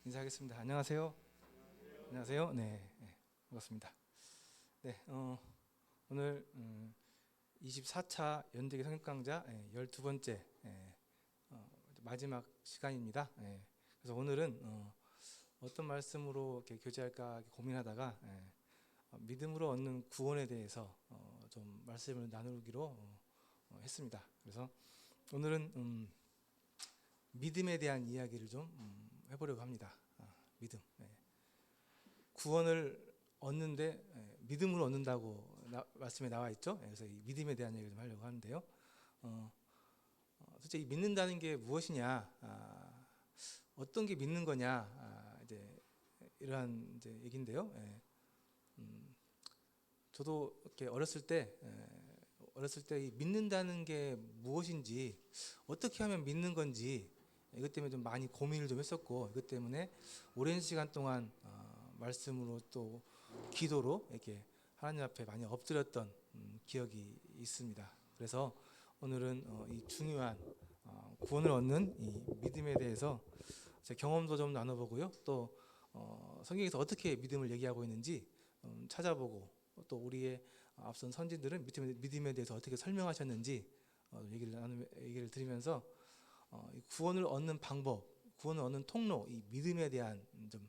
인사하겠습니다. 안녕하세요. 안녕하세요. 네, 반갑습니다. 네, 오늘 24차 연대기 성역 강좌 12번째 마지막 시간입니다. 그래서 오늘은 어떤 말씀으로 이렇게 교제할까 이렇게 고민하다가 믿음으로 얻는 구원에 대해서 좀 말씀을 나누기로 했습니다. 그래서 오늘은 믿음에 대한 이야기를 좀 해보려고 합니다. 믿음. 구원을 얻는데 믿음으로 얻는다고 말씀에 나와 있죠. 그래서 이 믿음에 대한 얘기를 좀 하려고 하는데요. 도대체 이 믿는다는 게 무엇이냐, 어떤 게 믿는 거냐, 이제 이러한 이제 얘기인데요. 저도 이렇게 어렸을 때 이 믿는다는 게 무엇인지, 어떻게 하면 믿는 건지 이것 때문에 좀 많이 고민을 좀 했었고, 이것 때문에 오랜 시간 동안 말씀으로 또 기도로 이렇게 하나님 앞에 많이 엎드렸던 기억이 있습니다. 그래서 오늘은 이 중요한 구원을 얻는 이 믿음에 대해서 제 경험도 좀 나눠보고요. 또 성경에서 어떻게 믿음을 얘기하고 있는지 찾아보고, 또 우리의 앞선 선지들은 믿음에 대해서 어떻게 설명하셨는지 얘기를 드리면서 구원을 얻는 방법, 구원을 얻는 통로, 이 믿음에 대한 좀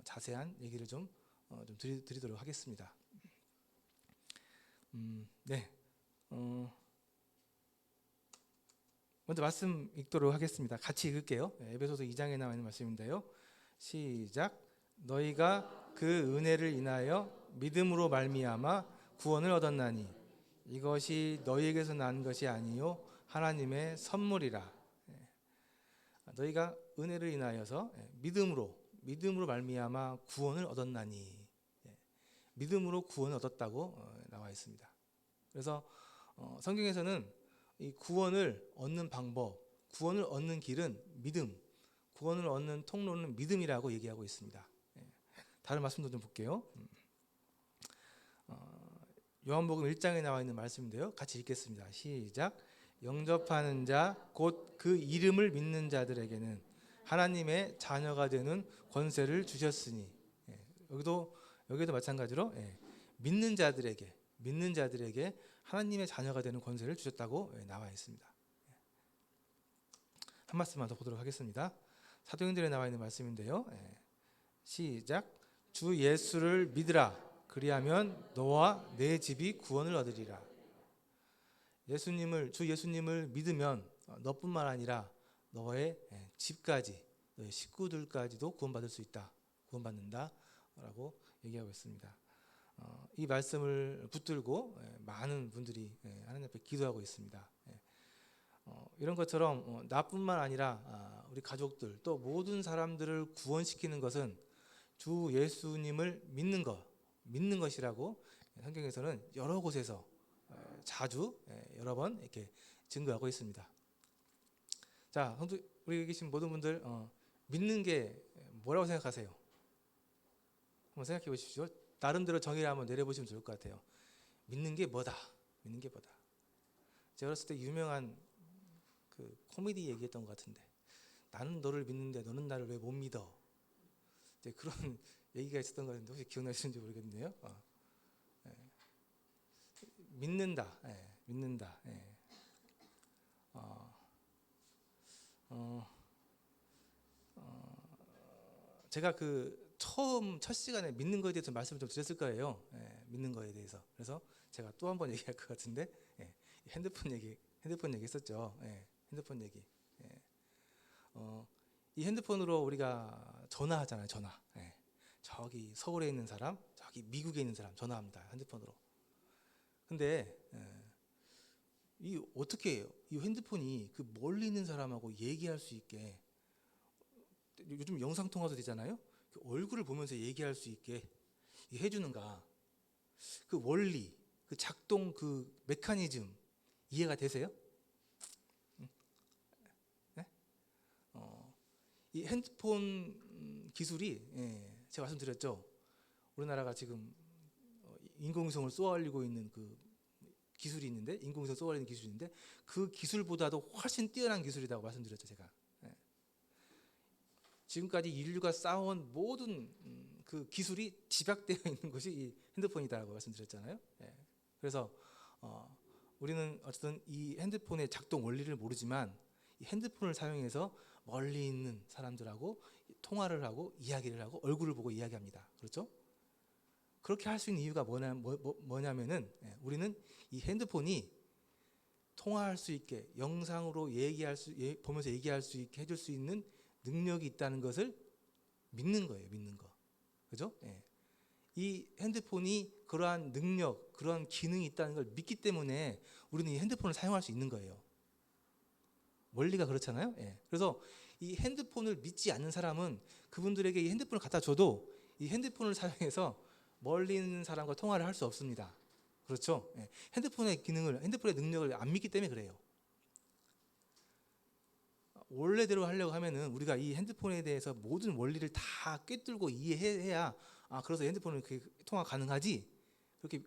자세한 얘기를 좀 드리도록 하겠습니다. 네. 먼저 말씀 읽도록 하겠습니다. 같이 읽을게요. 에베소서 2장에 나와 있는 말씀인데요. 시작. 너희가 그 은혜를 인하여 믿음으로 말미암아 구원을 얻었나니 이것이 너희에게서 난 것이 아니요 하나님의 선물이라. 너희가 은혜를 인하여서 믿음으로 말미암아 구원을 얻었나니, 믿음으로 구원을 얻었다고 나와 있습니다. 그래서 성경에서는 이 구원을 얻는 방법, 구원을 얻는 길은 믿음, 구원을 얻는 통로는 믿음이라고 얘기하고 있습니다. 다른 말씀도 좀 볼게요. 요한복음 1장에 나와 있는 말씀인데요. 같이 읽겠습니다. 시작. 영접하는 자 곧 그 이름을 믿는 자들에게는 하나님의 자녀가 되는 권세를 주셨으니, 여기도 마찬가지로 믿는 자들에게 하나님의 자녀가 되는 권세를 주셨다고 나와 있습니다. 한 말씀만 더 보도록 하겠습니다. 사도행전에 나와 있는 말씀인데요. 시작. 주 예수를 믿으라. 그리하면 너와 내 집이 구원을 얻으리라. 주 예수님을 믿으면 너뿐만 아니라 너의 집까지, 너의 식구들까지도 구원받을 수 있다, 구원받는다라고 얘기하고 있습니다. 이 말씀을 붙들고 많은 분들이 하나님 앞에 기도하고 있습니다. 이런 것처럼 나뿐만 아니라 우리 가족들, 또 모든 사람들을 구원시키는 것은 주 예수님을 믿는 것이라고 성경에서는 여러 곳에서 자주 여러 번 이렇게 증거하고 있습니다. 자, 우리 여기 계신 모든 분들 믿는 게 뭐라고 생각하세요? 한번 생각해 보십시오. 나름대로 정의를 한번 내려보시면 좋을 것 같아요. 믿는 게 뭐다? 제가 어렸을 때 유명한 그 코미디 얘기했던 것 같은데, 나는 너를 믿는데 너는 나를 왜 못 믿어? 이제 그런 얘기가 있었던 것 같은데 혹시 기억나시는지 모르겠네요. 믿는다. 제가 그 첫 시간에 믿는 거에 대해서 말씀을 좀 드렸을 거예요. 믿는 거에 대해서. 그래서 제가 또 한 번 얘기할 것 같은데, 핸드폰 얘기 했었죠. 핸드폰 얘기. 이 핸드폰으로 우리가 전화하잖아요. 저기 서울에 있는 사람, 저기 미국에 있는 사람 전화합니다. 핸드폰으로. 근데 어떻게 해요? 이 핸드폰이 그 멀리 있는 사람하고 얘기할 수 있게, 요즘 영상 통화도 되잖아요. 그 얼굴을 보면서 얘기할 수 있게 해주는가? 그 원리, 그 작동, 그 메커니즘 이해가 되세요? 네? 이 핸드폰 기술이, 제가 말씀드렸죠. 우리나라가 지금 인공위성을 쏘아올리고 있는 그 기술이 있는데, 인공위성 쏘아올리는 기술이 있는데, 그 기술보다도 훨씬 뛰어난 기술이라고 말씀드렸죠, 제가. 지금까지 인류가 쌓아온 모든 그 기술이 집약되어 있는 것이 이 핸드폰이다라고 말씀드렸잖아요. 예. 그래서 우리는 어쨌든 이 핸드폰의 작동 원리를 모르지만 이 핸드폰을 사용해서 멀리 있는 사람들하고 통화를 하고 이야기를 하고 얼굴을 보고 이야기합니다. 그렇죠? 그렇게 할 수 있는 이유가 뭐냐면은 우리는 이 핸드폰이 통화할 수 있게 영상으로 보면서 얘기할 수 있게 해줄 수 있는 능력이 있다는 것을 믿는 거예요. 믿는 거. 그죠? 예. 이 핸드폰이 그러한 능력, 그러한 기능이 있다는 걸 믿기 때문에 우리는 이 핸드폰을 사용할 수 있는 거예요. 원리가 그렇잖아요. 예. 그래서 이 핸드폰을 믿지 않는 사람은 그분들에게 이 핸드폰을 갖다 줘도 이 핸드폰을 사용해서 멀리 있는 사람과 통화를 할 수 없습니다. 그렇죠? 예. 핸드폰의 능력을 안 믿기 때문에 그래요. 원래대로 하려고 하면은 우리가 이 핸드폰에 대해서 모든 원리를 다 꿰뚫고 이해해야 그래서 핸드폰을 통화 가능하지.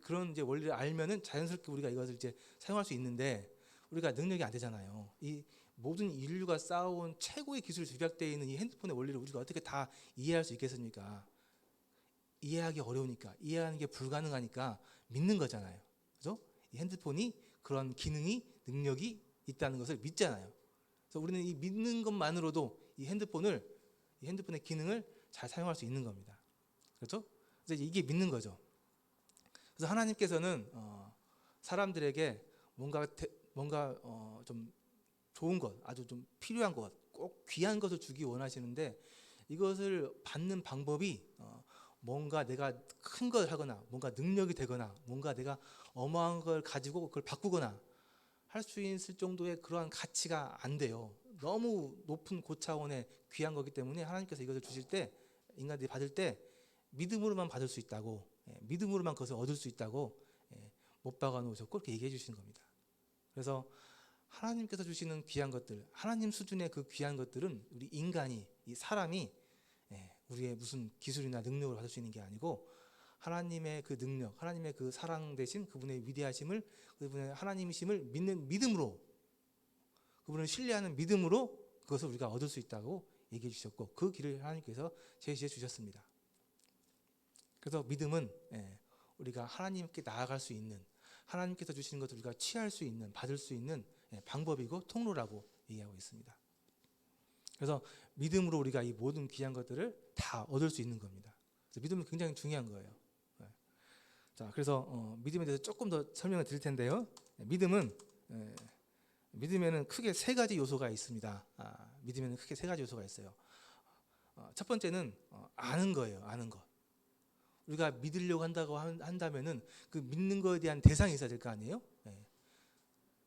그런 이제 원리를 알면은 자연스럽게 우리가 이것을 이제 사용할 수 있는데 우리가 능력이 안 되잖아요. 이 모든 인류가 쌓아온 최고의 기술이 집약되어 있는 이 핸드폰의 원리를 우리가 어떻게 다 이해할 수 있겠습니까? 이해하기 어려우니까, 이해하는 게 불가능하니까 믿는 거잖아요. 그죠? 이 핸드폰이 그런 기능이, 능력이 있다는 것을 믿잖아요. 그래서 우리는 이 믿는 것만으로도 이 핸드폰의 기능을 잘 사용할 수 있는 겁니다. 그렇죠? 그래서 이게 믿는 거죠. 그래서 하나님께서는 사람들에게 뭔가 좀 좋은 것, 아주 좀 필요한 것, 꼭 귀한 것을 주기 원하시는데 이것을 받는 방법이 뭔가 내가 큰 걸 하거나 뭔가 능력이 되거나 뭔가 내가 어마어마한 걸 가지고 그걸 바꾸거나 할 수 있을 정도의 그러한 가치가 안 돼요. 너무 높은 고차원의 귀한 거기 때문에 하나님께서 이것을 주실 때 인간들이 받을 때 믿음으로만 받을 수 있다고, 믿음으로만 그것을 얻을 수 있다고 못 박아 놓으셨고 그렇게 얘기해 주시는 겁니다. 그래서 하나님께서 주시는 귀한 것들, 하나님 수준의 그 귀한 것들은 우리 인간이, 이 사람이 우리의 무슨 기술이나 능력을 받을 수 있는 게 아니고 하나님의 그 능력, 하나님의 그 사랑 대신 그분의 위대하심을, 그분의 하나님이심을 믿는 믿음으로, 그분을 신뢰하는 믿음으로 그것을 우리가 얻을 수 있다고 얘기해 주셨고 그 길을 하나님께서 제시해 주셨습니다. 그래서 믿음은 우리가 하나님께 나아갈 수 있는, 하나님께서 주시는 것을 우리가 취할 수 있는, 받을 수 있는 방법이고 통로라고 얘기하고 있습니다. 그래서 믿음으로 우리가 이 모든 귀한 것들을 다 얻을 수 있는 겁니다. 그래서 믿음은 굉장히 중요한 거예요. 자, 그래서 믿음에 대해서 조금 더 설명을 드릴 텐데요. 믿음에는 크게 세 가지 요소가 있습니다. 믿음에는 크게 세 가지 요소가 있어요. 첫 번째는 아는 거예요. 아는 것. 우리가 믿으려고 한다면은 그 믿는 거에 대한 대상이 있어야 될 거 아니에요?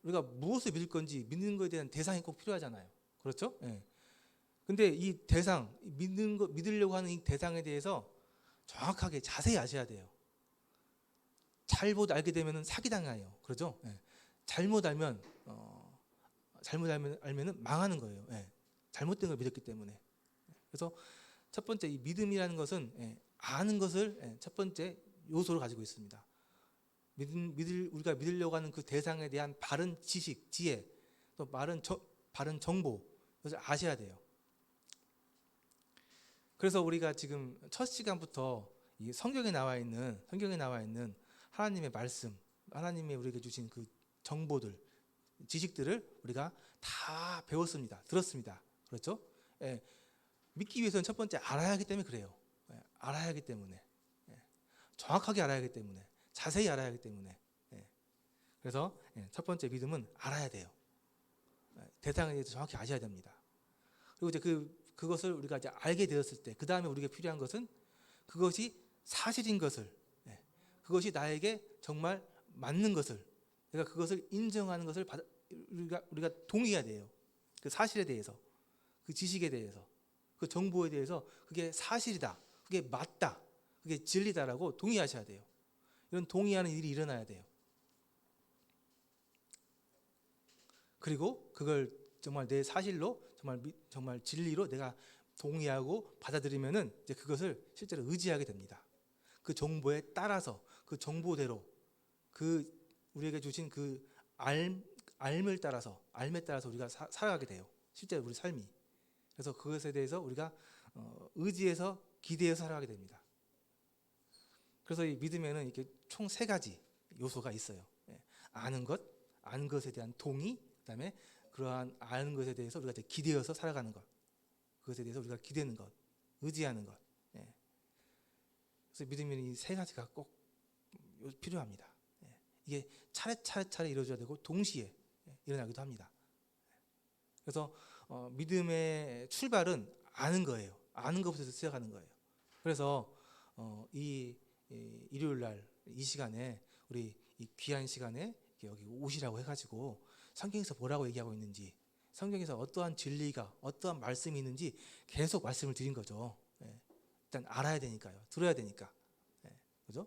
우리가 무엇을 믿을 건지 믿는 거에 대한 대상이 꼭 필요하잖아요. 그렇죠? 근데 이 대상, 믿으려고 하는 이 대상에 대해서 정확하게 자세히 아셔야 돼요. 잘못 알게 되면 사기당해요. 그렇죠? 잘못 알면은 망하는 거예요. 잘못된 걸 믿었기 때문에. 그래서 첫 번째 이 믿음이라는 것은 아는 것을 첫 번째 요소로 가지고 있습니다. 우리가 믿으려고 하는 그 대상에 대한 바른 지식, 지혜, 또 바른 정보, 그것을 아셔야 돼요. 그래서 우리가 지금 첫 시간부터 이 성경에 나와 있는 하나님의 말씀, 하나님이 우리에게 주신 그 정보들, 지식들을 우리가 다 배웠습니다. 들었습니다. 그렇죠? 믿기 위해서는 첫 번째 알아야 하기 때문에 그래요. 알아야 하기 때문에, 정확하게 알아야 하기 때문에, 자세히 알아야 하기 때문에. 그래서 첫 번째 믿음은 알아야 돼요. 대상에 대해서 정확히 아셔야 됩니다. 그리고 이제 그것을 우리가 이제 알게 되었을 때, 그 다음에 우리가 필요한 것은 그것이 사실인 것을, 그것이 나에게 정말 맞는 것을, 내가 그것을 인정하는 것을 우리가 동의해야 돼요. 그 사실에 대해서, 그 지식에 대해서, 그 정보에 대해서 그게 사실이다, 그게 맞다, 그게 진리다라고 동의하셔야 돼요. 이런 동의하는 일이 일어나야 돼요. 그리고 그걸 정말 내 사실로, 정말 진리로 내가 동의하고 받아들이면은 이제 그것을 실제로 의지하게 됩니다. 그 정보에 따라서, 그 정보대로, 그 우리에게 주신 그 알에 따라서 우리가 살아가게 돼요. 실제 우리 삶이. 그래서 그것에 대해서 우리가 의지해서 기대해서 살아가게 됩니다. 그래서 이 믿음에는 이렇게 총 3가지 요소가 있어요. 아는 것에 대한 동의, 그다음에 그러한 아는 것에 대해서 우리가 이제 기대어서 살아가는 것, 그것에 대해서 우리가 기대는 것, 의지하는 것. 그래서 믿음에는 이 3가지가 꼭 필요합니다. 이게 차례차례 이루어져야 되고 동시에 일어나기도 합니다. 그래서 믿음의 출발은 아는 거예요. 아는 것부터 시작하는 거예요. 그래서 이 일요일 날 이 시간에 우리 이 귀한 시간에 여기 오시라고 해가지고 성경에서 뭐라고 얘기하고 있는지, 성경에서 어떠한 진리가, 어떠한 말씀이 있는지 계속 말씀을 드린 거죠. 일단 알아야 되니까요. 들어야 되니까. 그죠?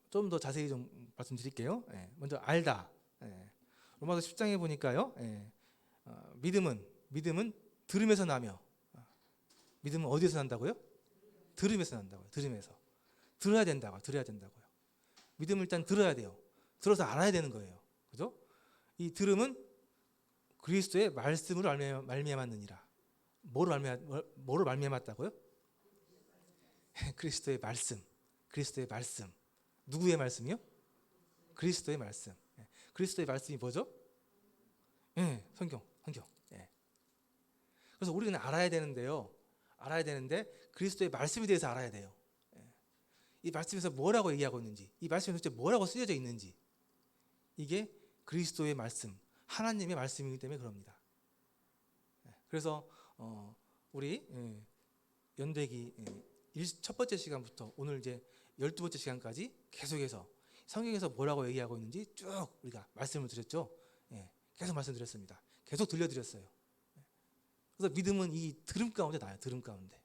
좀 더 자세히 좀 말씀드릴게요. 먼저 알다. 로마서 10장에 보니까요. 믿음은 들음에서 나며, 믿음은 어디에서 난다고요? 들음에서 난다고요. 들어야 된다고요. 믿음을 일단 들어야 돼요. 들어서 알아야 되는 거예요. 그죠? 이 들음은 그리스도의 말씀으로 말미암았느니라. 뭐로 말미암았다고요? 그리스도의 말씀. 누구의 말씀이요? 그리스도의 말씀. 그리스도의 말씀이 뭐죠? 성경. 그래서 우리는 알아야 되는데 그리스도의 말씀에 대해서 알아야 돼요. 이 말씀에서 뭐라고 얘기하고 있는지, 이 말씀에 도대체 뭐라고 쓰여져 있는지, 이게 그리스도의 말씀, 하나님의 말씀이기 때문에 그럽니다. 그래서 우리 연대기 첫 번째 시간부터 오늘 이제 12번째 시간까지 계속해서 성경에서 뭐라고 얘기하고 있는지 쭉 우리가 말씀을 드렸죠. 계속 말씀드렸습니다. 계속 들려드렸어요. 그래서 믿음은 이 들음 가운데 나요. 들음 가운데.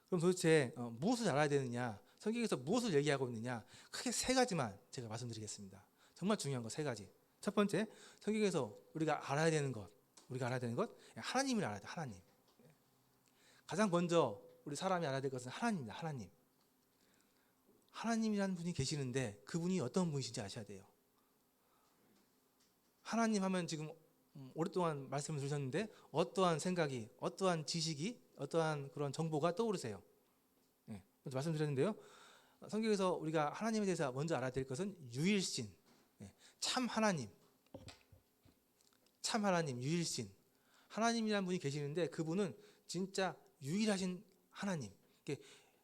그럼 도대체 무엇을 알아야 되느냐? 성경에서 무엇을 얘기하고 있느냐? 크게 3가지만 제가 말씀드리겠습니다. 정말 중요한 거 3가지. 첫 번째, 성경에서 우리가 알아야 되는 것, 하나님을 알아야 돼. 하나님. 가장 먼저 우리 사람이 알아야 될 것은 하나님입니다. 하나님이라는 분이 계시는데 그분이 어떤 분이신지 아셔야 돼요. 하나님 하면 지금 오랫동안 말씀을 들으셨는데 어떠한 생각이, 어떠한 지식이, 어떠한 그런 정보가 떠오르세요? 먼저 말씀드렸는데요. 성경에서 우리가 하나님에 대해서 먼저 알아야 될 것은 유일신, 참 하나님, 유일신. 하나님이라는 분이 계시는데 그분은 진짜 유일하신 하나님.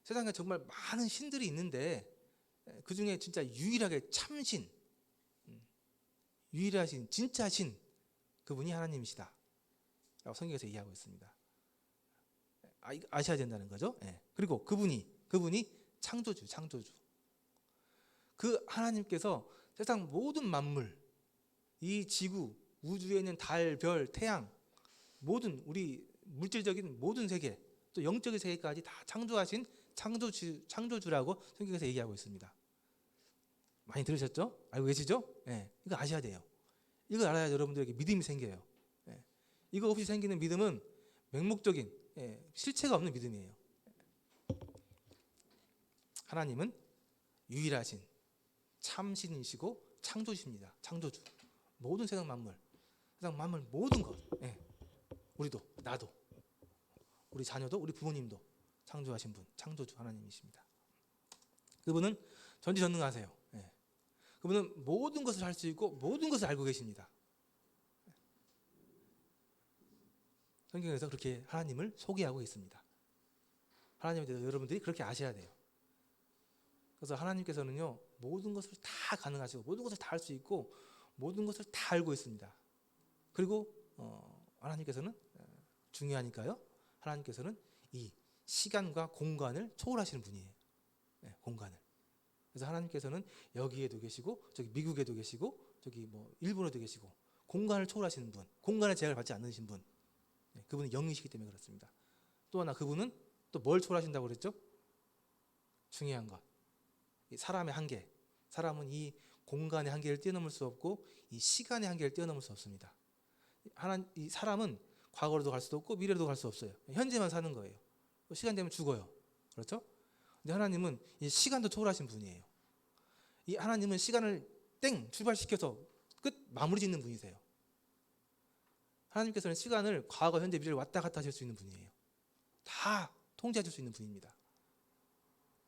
세상에 정말 많은 신들이 있는데 그 중에 진짜 유일하게 참신, 유일하신 진짜 신, 그분이 하나님이시다 라고 성경에서 얘기하고 있습니다. 아셔야 된다는 거죠. 그리고 그분이 창조주. 그 하나님께서 세상 모든 만물, 이 지구, 우주에 있는 달, 별, 태양, 모든 우리 물질적인 모든 세계, 또 영적인 세계까지 다 창조하신 창조주라고 성경에서 얘기하고 있습니다. 많이 들으셨죠? 알고 계시죠? 이거 아셔야 돼요. 이걸 알아야 여러분들에게 믿음이 생겨요. 이거 없이 생기는 믿음은 맹목적인, 실체가 없는 믿음이에요. 하나님은 유일하신 참신이시고 창조주십니다. 창조주. 모든 세상 만물 모든 것. 우리도, 나도, 우리 자녀도, 우리 부모님도 창조하신 분, 창조주 하나님이십니다. 그분은 전지전능하세요. 그분은 모든 것을 할 수 있고 모든 것을 알고 계십니다. 성경에서 그렇게 하나님을 소개하고 있습니다. 하나님에 대해서 여러분들이 그렇게 아셔야 돼요. 그래서 하나님께서는요, 모든 것을 다 가능하시고 모든 것을 다 할 수 있고 모든 것을 다 알고 있습니다. 그리고 하나님께서는 중요하니까요. 하나님께서는 이 시간과 공간을 초월하시는 분이에요. 공간을. 그래서 하나님께서는 여기에도 계시고 저기 미국에도 계시고 저기 뭐 일본에도 계시고 공간을 초월하시는 분, 공간의 제약을 받지 않으신 분, 그분은 영이시기 때문에 그렇습니다. 또 하나 그분은 또 뭘 초월하신다고 그랬죠? 중요한 것, 이 사람의 한계. 사람은 이 공간의 한계를 뛰어넘을 수 없고 이 시간의 한계를 뛰어넘을 수 없습니다. 이 사람은 과거로도 갈 수도 없고 미래로도 갈 수 없어요. 현재만 사는 거예요. 시간 되면 죽어요. 그렇죠? 근데 하나님은 이 시간도 초월하신 분이에요. 이 하나님은 시간을 출발시켜서 끝 마무리 짓는 분이세요. 하나님께서는 시간을 과거, 현재, 미래를 왔다 갔다 하실 수 있는 분이에요. 다 통제하실 수 있는 분입니다.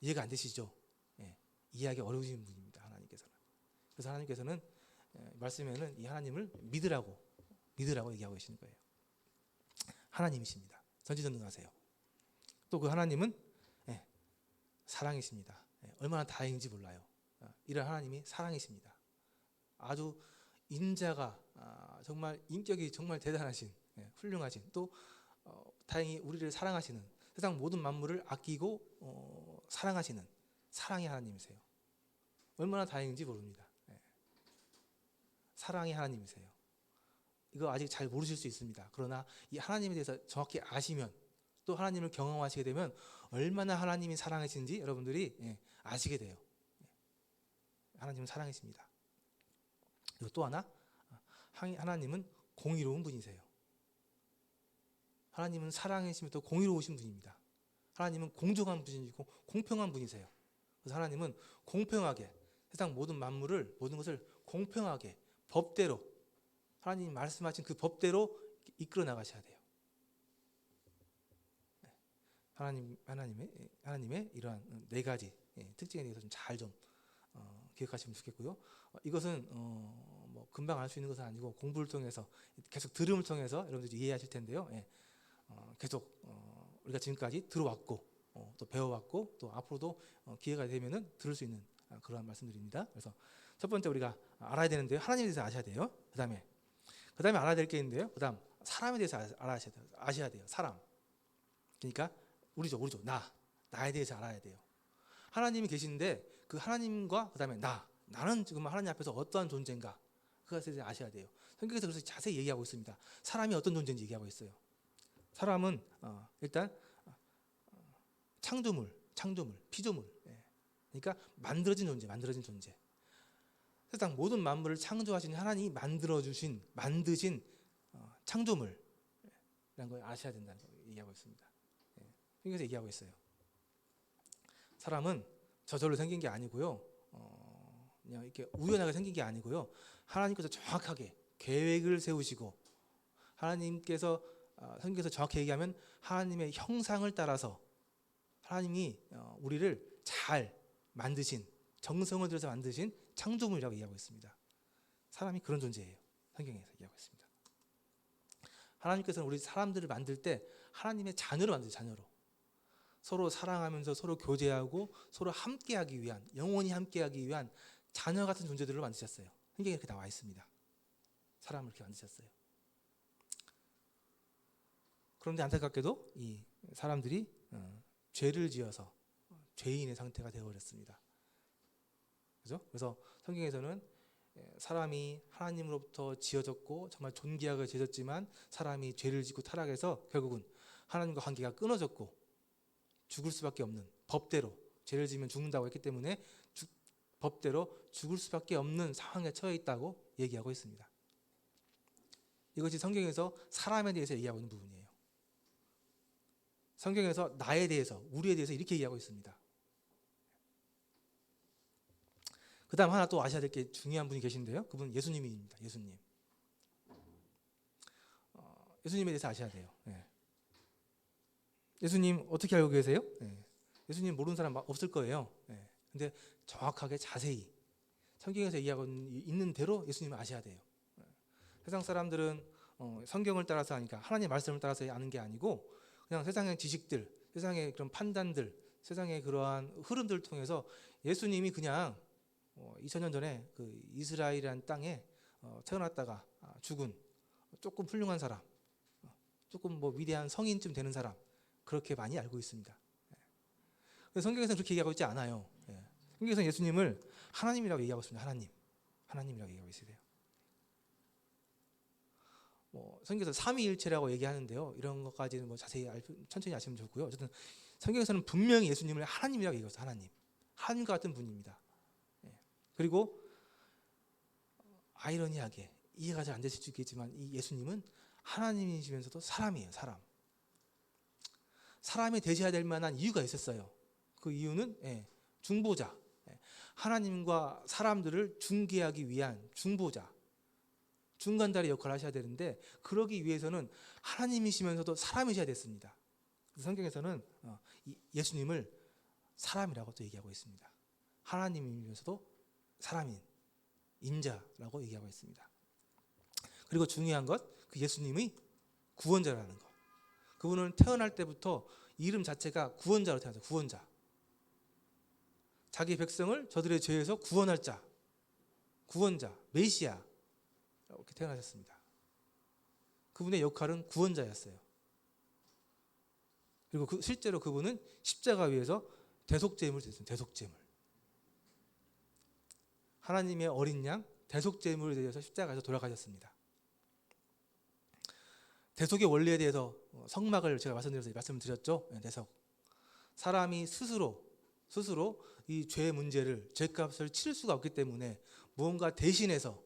이해가 안 되시죠? 예, 이해하기 어려우신 분입니다. 하나님께서는. 그래서 하나님께서는 말씀에는 이 하나님을 믿으라고 얘기하고 계시는 거예요. 하나님이십니다. 전지전능하세요. 또 그 하나님은 사랑이십니다. 얼마나 다행인지 몰라요. 이런 하나님이 사랑이십니다. 아주 인자가 정말 인격이 정말 대단하신, 훌륭하신, 또 다행히 우리를 사랑하시는, 세상 모든 만물을 아끼고 사랑하시는 사랑의 하나님이세요. 얼마나 다행인지 모릅니다. 사랑의 하나님이세요. 이거 아직 잘 모르실 수 있습니다. 그러나 이 하나님에 대해서 정확히 아시면, 또 하나님을 경험하시게 되면 얼마나 하나님이 사랑하신지 여러분들이 아시게 돼요. 하나님은 사랑이십니다. 그리고 또 하나, 하나님은 공의로운 분이세요. 하나님은 사랑이시며 또 공의로우신 분입니다. 하나님은 공정한 분이시고 공평한 분이세요. 그래서 하나님은 공평하게 세상 모든 만물을, 모든 것을 공평하게 법대로, 하나님이 말씀하신 그 법대로 이끌어 나가셔야 돼요. 하나님의 이러한 네 가지 특징에 대해서 좀 잘 기억하시면 좋겠고요. 이것은 뭐 금방 알 수 있는 것은 아니고 공부를 통해서, 계속 들음을 통해서 여러분들이 이해하실 텐데요. 계속 우리가 지금까지 들어왔고 또 배워왔고 또 앞으로도 기회가 되면은 들을 수 있는 그러한 말씀드립니다. 그래서 첫 번째 우리가 알아야 되는데요. 하나님에 대해서 아셔야 돼요. 그다음에 알아야 될 게 있는데요. 그다음 사람에 대해서 아셔야 돼요. 사람. 그러니까 우리죠. 나에 대해서 알아야 돼요. 하나님이 계신데 그 하나님과 그다음에 나는 지금 하나님 앞에서 어떠한 존재인가, 그것에 대해서 아셔야 돼요. 성경에서 그래서 자세히 얘기하고 있습니다. 사람이 어떤 존재인지 얘기하고 있어요. 사람은 일단 창조물, 피조물. 그러니까 만들어진 존재. 세상 모든 만물을 창조하신 하나님이 만드신 창조물이라는 걸 아셔야 된다는 걸 얘기하고 있습니다. 성경에서 얘기하고 있어요. 사람은 저절로 생긴 게 아니고요. 그냥 이렇게 우연하게 생긴 게 아니고요. 하나님께서 정확하게 계획을 세우시고, 하나님께서 성경에서 정확히 얘기하면 하나님의 형상을 따라서 하나님이 우리를 잘 만드신, 정성을 들여서 만드신 창조물이라고 얘기하고 있습니다. 사람이 그런 존재예요. 성경에서 얘기하고 있습니다. 하나님께서는 우리 사람들을 만들 때 하나님의 자녀로 만드세요. 자녀로. 서로 사랑하면서 서로 교제하고 서로 함께하기 위한, 영원히 함께하기 위한 자녀 같은 존재들로 만드셨어요. 성경에 이렇게 나와 있습니다. 사람을 이렇게 만드셨어요. 그런데 안타깝게도 이 사람들이 죄를 지어서 죄인의 상태가 되어버렸습니다. 그죠? 그래서 성경에서는 사람이 하나님으로부터 지어졌고 정말 존귀하게 지어졌지만 사람이 죄를 짓고 타락해서 결국은 하나님과 관계가 끊어졌고 죽을 수밖에 없는, 법대로 죄를 지으면 죽는다고 했기 때문에 법대로 죽을 수밖에 없는 상황에 처해 있다고 얘기하고 있습니다. 이것이 성경에서 사람에 대해서 얘기하고 있는 부분이에요. 성경에서 나에 대해서, 우리에 대해서 이렇게 얘기하고 있습니다. 그 다음 하나 또 아셔야 될 게 중요한 분이 계신데요. 그분은 예수님입니다. 예수님에 대해서 아셔야 돼요. 예수님 어떻게 알고 계세요? 예수님 모르는 사람 없을 거예요. 근데 정확하게 자세히 성경에서 얘기하고 있는 대로 예수님을 아셔야 돼요. 세상 사람들은 성경을 따라서 하니까, 하나님의 말씀을 따라서 아는 게 아니고 그냥 세상의 지식들, 세상의 그런 판단들, 세상의 그러한 흐름들을 통해서 예수님이 그냥 2000년 전에 그 이스라엘이라는 땅에 태어났다가 죽은 조금 훌륭한 사람, 조금 뭐 위대한 성인쯤 되는 사람, 그렇게 많이 알고 있습니다. 성경에서는 그렇게 얘기하고 있지 않아요. 성경에서는 예수님을 하나님이라고 얘기하고 있습니다. 하나님이라고 얘기하고 있어요. 성경에서 삼위일체라고 얘기하는데요. 이런 것까지는 뭐 자세히 천천히 아시면 좋고요. 어쨌든 성경에서는 분명히 예수님을 하나님이라고 얘기해요. 하나님과 같은 분입니다. 그리고 아이러니하게 이해가 잘 안 되실 수 있겠지만 이 예수님은 하나님이시면서도 사람이에요. 사람이 되셔야 될 만한 이유가 있었어요. 그 이유는 중보자, 하나님과 사람들을 중개하기 위한 중보자, 중간다리 역할을 하셔야 되는데 그러기 위해서는 하나님이시면서도 사람이셔야 됐습니다. 성경에서는 예수님을 사람이라고 또 얘기하고 있습니다. 하나님이면서도 사람인 인자라고 얘기하고 있습니다. 그리고 중요한 것, 그 예수님이 구원자라는 것. 그분은 태어날 때부터 이름 자체가 구원자로 태어났어요. 구원자. 자기 백성을 저들의 죄에서 구원할 자, 구원자, 메시아 이렇게 태어나셨습니다. 그분의 역할은 구원자였어요. 그리고 실제로 그분은 십자가 위에서 대속제물을 드렸습니다. 대속제물. 하나님의 어린 양 대속제물을 드려서 십자가에서 돌아가셨습니다. 대속의 원리에 대해서 성막을 제가 말씀을 드렸죠. 대속. 사람이 스스로 이 죄의 문제를, 죄값을 치를 수가 없기 때문에 무언가 대신해서,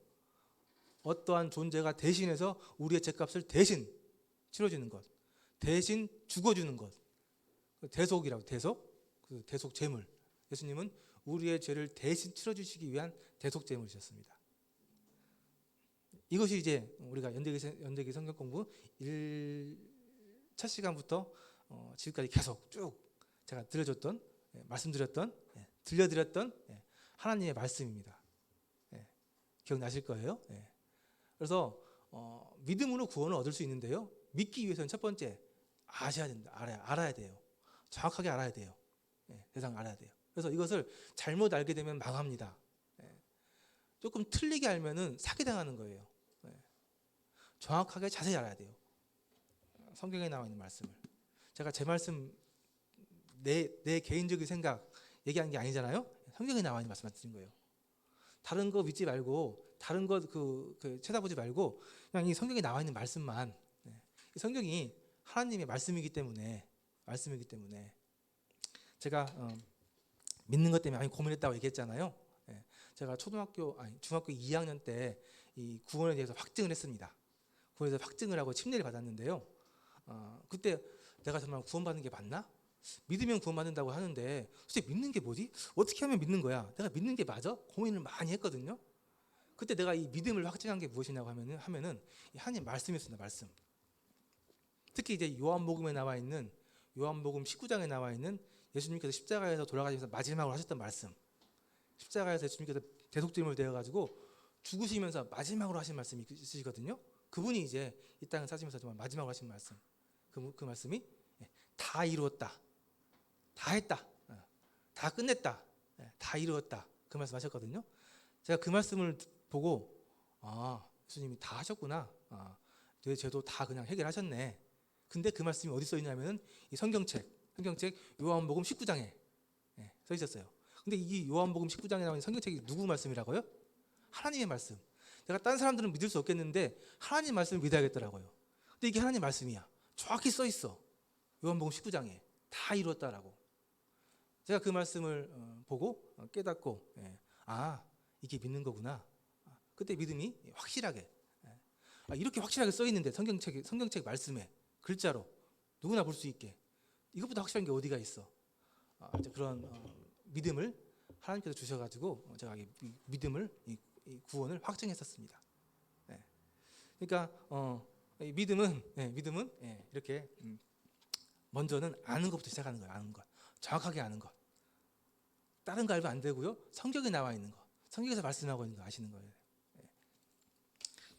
어떠한 존재가 대신해서 우리의 죄값을 대신 치러주는 것, 대신 죽어주는 것, 대속이라고. 그 대속 제물. 예수님은 우리의 죄를 대신 치러주시기 위한 대속 제물이셨습니다. 이것이 이제 우리가 연대기 성경 공부 1차 시간부터 지금까지 계속 쭉 제가 들려줬던, 말씀드렸던, 들려드렸던 하나님의 말씀입니다. 기억나실 거예요. 그래서 믿음으로 구원을 얻을 수 있는데요. 믿기 위해서는 첫 번째 아셔야 된다. 알아야 돼요. 정확하게 알아야 돼요. 세상 알아야 돼요. 그래서 이것을 잘못 알게 되면 망합니다. 조금 틀리게 알면은 사기당하는 거예요. 정확하게 자세히 알아야 돼요. 성경에 나와 있는 말씀을. 제가 제 말씀 내 개인적인 생각 얘기하는 게 아니잖아요. 성경에 나와 있는 말씀 드린 거예요. 다른 거 믿지 말고, 다른 거 쳐다보지 말고 그냥 이 성경에 나와 있는 말씀만. 이 성경이 하나님의 말씀이기 때문에 제가 믿는 것 때문에 많이 고민했다고 얘기했잖아요. 제가 중학교 2학년 때 이 구원에 대해서 확증을 했습니다. 구원에 대해서 확증을 하고 침례를 받았는데요. 그때 내가 정말 구원받는 게 맞나? 믿으면 구원받는다고 하는데 솔직히 믿는 게 뭐지? 어떻게 하면 믿는 거야? 내가 믿는 게 맞아? 고민을 많이 했거든요. 그때 내가 이 믿음을 확증한 게 무엇이냐고 하면은 하나님 말씀이었습니다. 말씀. 특히 이제 요한복음에 나와 있는, 요한복음 19장에 나와 있는 예수님께서 십자가에서 돌아가시면서 마지막으로 하셨던 말씀. 십자가에서 예수님께서 대속제물 되어가지고 죽으시면서 마지막으로 하신 말씀이 있으시거든요. 그분이 이제 이 땅을 사시면서 정말 마지막으로 하신 말씀. 그 말씀이 다 이루었다. 다 했다. 다 끝냈다. 다 이루었다. 그 말씀 하셨거든요. 제가 그 말씀을 보고 예수님이 다 하셨구나. 내 죄도 다 그냥 해결하셨네. 근데 그 말씀이 어디 써 있냐면은 이 성경책 요한복음 19장에 써 있었어요. 근데 이 요한복음 19장에 나오는 성경책이 누구 말씀이라고요? 하나님의 말씀. 내가 딴 사람들은 믿을 수 없겠는데 하나님 말씀을 믿어야겠더라고요. 근데 이게 하나님 말씀이야. 정확히 써 있어. 요한복음 19장에 다 이루었다라고. 제가 그 말씀을 보고 깨닫고 이게 믿는 거구나. 그때 믿음이 확실하게, 이렇게 확실하게 써 있는데 성경책 말씀에 글자로 누구나 볼 수 있게 이것보다 확실한 게 어디가 있어? 그런 믿음을 하나님께서 주셔가지고 제가 이 믿음을, 이 구원을 확증했었습니다. 그러니까 이 믿음은 이렇게 먼저는 아는 것부터 시작하는 거예요. 아는 것, 정확하게 아는 것. 다른 거 알면 안 되고요. 성경에 나와 있는 거, 성경에서 말씀하고 있는 거 아시는 거예요.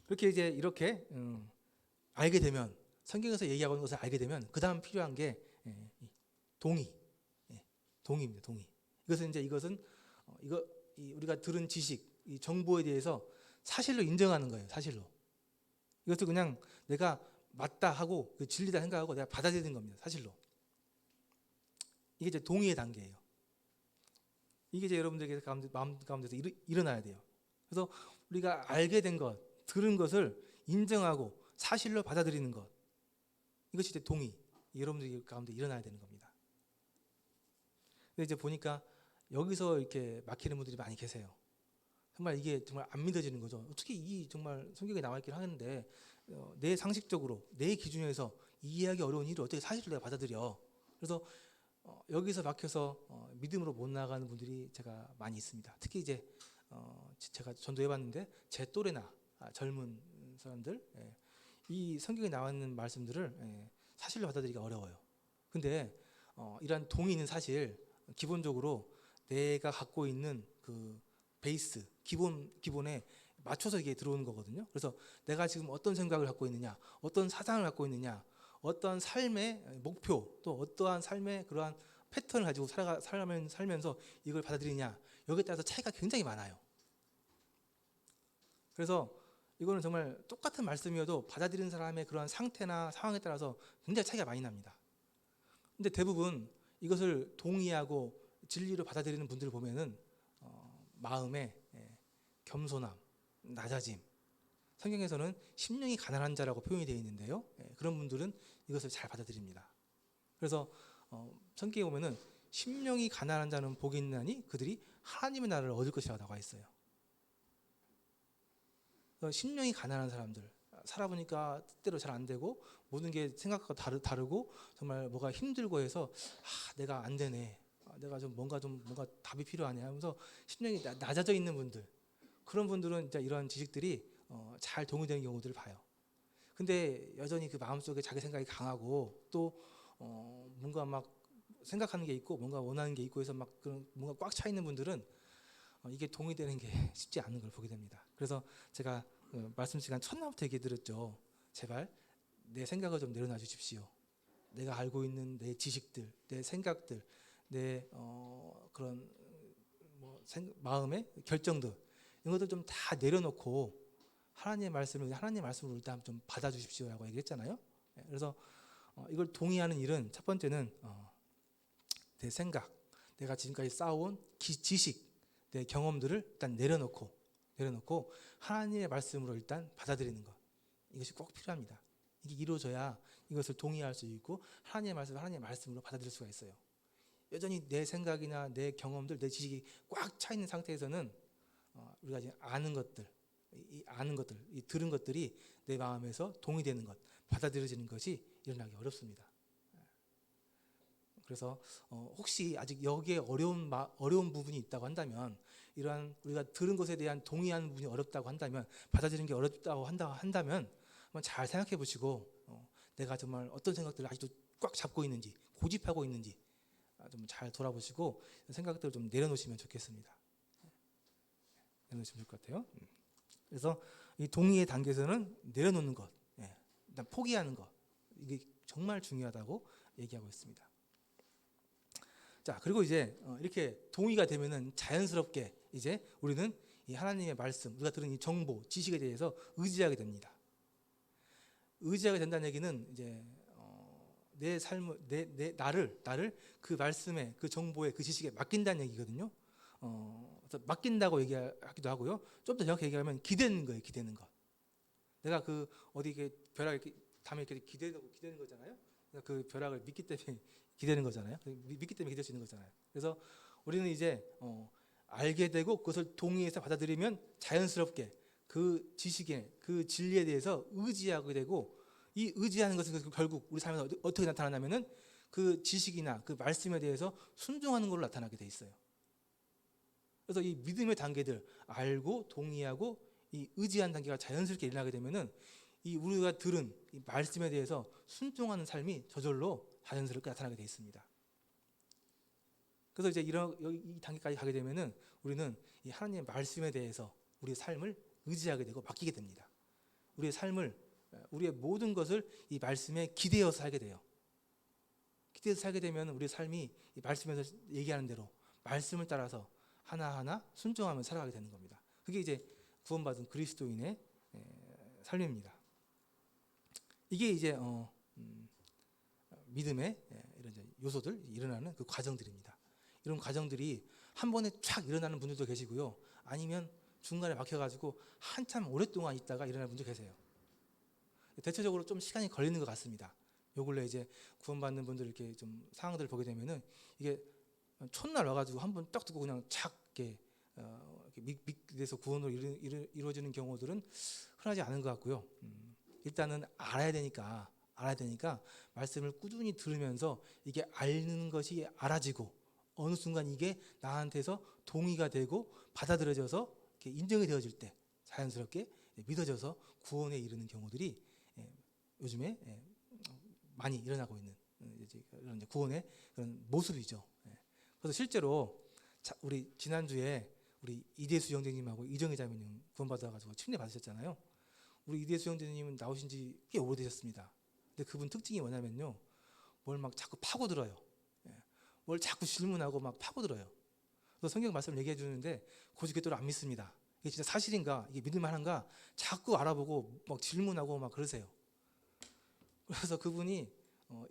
그렇게 이제 이렇게 알게 되면, 성경에서 얘기하고 있는 것을 알게 되면 그 다음 필요한 게 동의입니다. 동의. 이것은 우리가 들은 지식, 이 정보에 대해서 사실로 인정하는 거예요. 사실로. 이것도 그냥 내가 맞다 하고 진리다 생각하고 내가 받아들이는 겁니다. 사실로. 이게 이제 동의의 단계예요. 이게 이제 여러분들에게 마음 가운데서 일어나야 돼요. 그래서 우리가 알게 된 것, 들은 것을 인정하고 사실로 받아들이는 것, 이것이 이제 동의, 여러분들 가운데 일어나야 되는 겁니다. 근데 이제 보니까 여기서 이렇게 막히는 분들이 많이 계세요. 정말 이게 정말 안 믿어지는 거죠. 어떻게 이 정말 성경에 나와 있긴 하는데 내 상식적으로, 내 기준에서 이해하기 어려운 일을 어떻게 사실로 내가 받아들여. 그래서 여기서 막혀서 믿음으로 못 나가는 분들이 제가 많이 있습니다. 특히 이제 제가 전도해봤는데 제 또래나 젊은 사람들, 이 성경에 나와 있는 말씀들을 사실로 받아들이기가 어려워요. 근데 이러한 동의는 사실 기본적으로 내가 갖고 있는 그 베이스, 기본에 맞춰서 이게 들어오는 거거든요. 그래서 내가 지금 어떤 생각을 갖고 있느냐, 어떤 사상을 갖고 있느냐, 어떤 삶의 목표, 또 어떠한 삶의 그러한 패턴을 가지고 살면서 이걸 받아들이냐, 여기에 따라서 차이가 굉장히 많아요. 그래서 이거는 정말 똑같은 말씀이어도 받아들이는 사람의 그러한 상태나 상황에 따라서 굉장히 차이가 많이 납니다. 근데 대부분 이것을 동의하고 진리로 받아들이는 분들을 보면은 마음에 겸손함, 낮아짐, 성경에서는 심령이 가난한 자라고 표현이 되어 있는데요, 그런 분들은 이것을 잘 받아들입니다. 그래서 성경에 보면은 심령이 가난한 자는 복이 있나니 그들이 하나님의 나라를 얻을 것이라고 나와 있어요. 심령이 가난한 사람들, 살아보니까 뜻대로 잘 안 되고 모든 게 생각과 다르고 정말 뭐가 힘들고 해서 내가 안 되네, 내가 뭔가 답이 필요하네 하면서 심령이 낮아져 있는 분들, 그런 분들은 진짜 이런 지식들이 잘 동의되는 경우들을 봐요. 근데 여전히 그 마음속에 자기 생각이 강하고 또 뭔가 막 생각하는 게 있고 뭔가 원하는 게 있고 해서 막 뭔가 꽉 차 있는 분들은 이게 동의되는 게 쉽지 않은 걸 보게 됩니다. 그래서 제가 말씀 시간 첫날부터 얘기 드렸죠. 제발 내 생각을 좀 내려놔 주십시오. 내가 알고 있는 내 지식들, 내 생각들, 내 그런 마음의 결정들, 이런 것들 좀 다 내려놓고 하나님의 말씀으로 일단 좀 받아주십시오라고 얘기했잖아요. 그래서 이걸 동의하는 일은 첫 번째는 내 생각, 내가 지금까지 쌓아온 지식, 내 경험들을 일단 내려놓고 하나님의 말씀으로 일단 받아들이는 것, 이것이 꼭 필요합니다. 이게 이루어져야 이것을 동의할 수 있고 하나님의 말씀으로 받아들일 수가 있어요. 여전히 내 생각이나 내 경험들, 내 지식이 꽉 차 있는 상태에서는 우리가 이제 아는 것들, 이 들은 것들이 내 마음에서 동의되는 것, 받아들여지는 것이 일어나기 어렵습니다. 그래서 혹시 아직 여기에 어려운 부분이 있다고 한다면, 이러한 우리가 들은 것에 대한 동의하는 부분이 어렵다고 한다면, 받아들이는 게 어렵다고 한다면 한번 잘 생각해 보시고 내가 정말 어떤 생각들을 아직도 꽉 잡고 있는지, 고집하고 있는지 좀 잘 돌아보시고 생각들을 좀 내려놓으시면 좋겠습니다. 내려놓으시면 좋을 것 같아요. 그래서 이 동의의 단계에서는 내려놓는 것, 일단 포기하는 것, 이게 정말 중요하다고 얘기하고 있습니다. 자, 그리고 이제 이렇게 동의가 되면은 자연스럽게 이제 우리는 이 하나님의 말씀, 우리가 들은 이 정보, 지식에 대해서 의지하게 됩니다. 의지하게 된다는 얘기는 이제 내 삶을, 나를 그 말씀에, 그 정보에, 그 지식에 맡긴다는 얘기거든요. 그래서 맡긴다고 얘기하기도 하고요. 좀 더 정확히 얘기하면 기대는 거예요. 기대는 것. 내가 그 어디 이렇게 벼락 이렇게 담에 이렇게 기대는 거잖아요. 그러니까 그 벼락을 믿기 때문에 기대는 거잖아요. 믿기 때문에 기댈 수 있는 거잖아요. 그래서 우리는 이제 알게 되고 그것을 동의해서 받아들이면 자연스럽게 그 지식에, 그 진리에 대해서 의지하게 되고, 이 의지하는 것은 결국 우리 삶에서 어떻게 나타나냐면은 그 지식이나 그 말씀에 대해서 순종하는 걸로 나타나게 돼 있어요. 그래서 이 믿음의 단계들, 알고 동의하고 이 의지하는 단계가 자연스럽게 일어나게 되면은 이 우리가 들은 이 말씀에 대해서 순종하는 삶이 저절로 자연스럽게 나타나게 돼 있습니다. 그래서 이제 이 단계까지 가게 되면은 우리는 이 하나님의 말씀에 대해서 우리의 삶을 의지하게 되고 맡기게 됩니다. 우리의 삶을, 우리의 모든 것을 이 말씀에 기대어서 살게 돼요. 기대어서 살게 되면 우리의 삶이 이 말씀에서 얘기하는 대로 말씀을 따라서 하나하나 순종하며 살아가게 되는 겁니다. 그게 이제 구원받은 그리스도인의 삶입니다. 이게 이제 믿음의 이런 요소들, 일어나는 그 과정들입니다. 이런 과정들이 한 번에 촥 일어나는 분들도 계시고요. 아니면 중간에 막혀가지고 한참 오랫동안 있다가 일어나는 분도 계세요. 대체적으로 좀 시간이 걸리는 것 같습니다. 요 근래 이제 구원받는 분들 이렇게 좀 상황들을 보게 되면은 이게 첫날 와가지고 한 번 딱 듣고 그냥 착 이렇게 믿게돼서 구원으로 이루어지는 경우들은 흔하지 않은 것 같고요. 일단은 알아야 되니까 말씀을 꾸준히 들으면서 이게 아는 것이 알아지고 어느 순간 이게 나한테서 동의가 되고 받아들여져서 이렇게 인정이 되어질 때 자연스럽게 믿어져서 구원에 이르는 경우들이 요즘에 많이 일어나고 있는 이런 구원의 그런 모습이죠. 그래서 실제로 우리 지난주에 우리 이대수 형제님하고 이정희 자매님 구원받아가지고 침례 받으셨잖아요. 우리 이대수 형제님은 나오신 지 꽤 오래되셨습니다. 근데 그분 특징이 뭐냐면요, 뭘 막 자꾸 파고들어요. 뭘 자꾸 질문하고 막 파고들어요. 그래서 성경 말씀을 얘기해 주는데 고지겠도록 안 믿습니다. 이게 진짜 사실인가, 이게 믿을 만한가 자꾸 알아보고 막 질문하고 막 그러세요. 그래서 그분이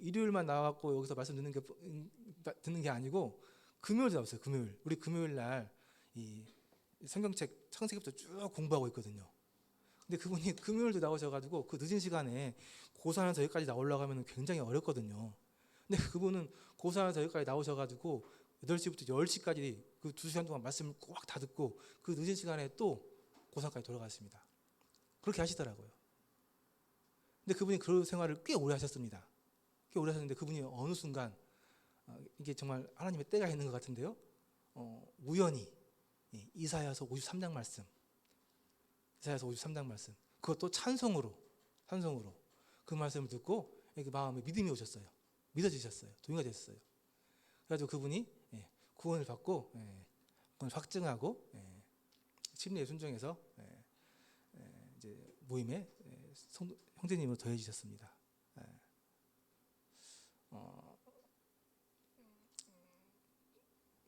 일요일만 나와갖고 여기서 말씀 듣는 게 아니고 금요일도 나왔어요. 금요일. 우리 금요일 날 이 성경책 창세기부터 쭉 공부하고 있거든요. 근데 그분이 금요일도 나오셔가지고 그 늦은 시간에 고산에서 여기까지 나오려고 하면 굉장히 어렵거든요. 근데 그분은 고산에서 여기까지 나오셔가지고 8시부터 10시까지 그 2시간 동안 말씀을 꽉 다 듣고 그 늦은 시간에 또 고산까지 돌아갔습니다. 그렇게 하시더라고요. 근데 그분이 그 생활을 꽤 오래 하셨습니다. 꽤 오래 하셨는데 그분이 어느 순간 이게 정말 하나님의 때가 있는 것 같은데요. 우연히 이사야서 53장 말씀, 이사야서 53장 말씀, 그것도 찬송으로 그 말씀을 듣고 마음에 믿음이 오셨어요. 믿어지셨어요. 동의가 되셨어요. 그래가지고 그분이 구원을 받고 확증하고 침례에 순종해서 이제 모임에 형제님으로 더해지셨습니다.